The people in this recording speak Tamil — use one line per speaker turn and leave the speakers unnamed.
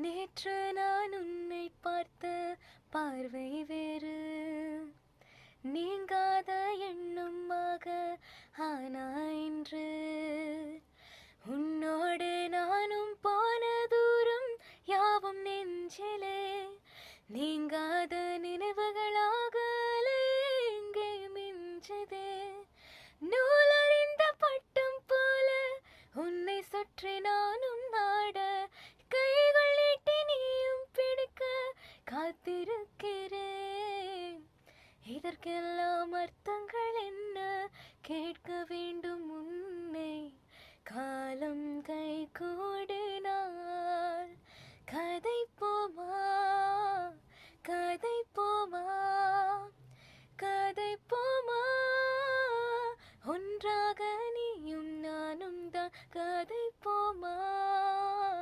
நேற்று நான் உன்னை பார்த்த பார்வை வேறு, நீங்காத எண்ணமாக ஆனா இன்று. உன்னோடு நானும் போன தூரம் யாவும் நெஞ்சிலே, நீங்காத நினைவுகளாக எங்கே மிஞ்சதே. நூலறிந்த பட்டம் போல உன்னை சுற்றி நானும்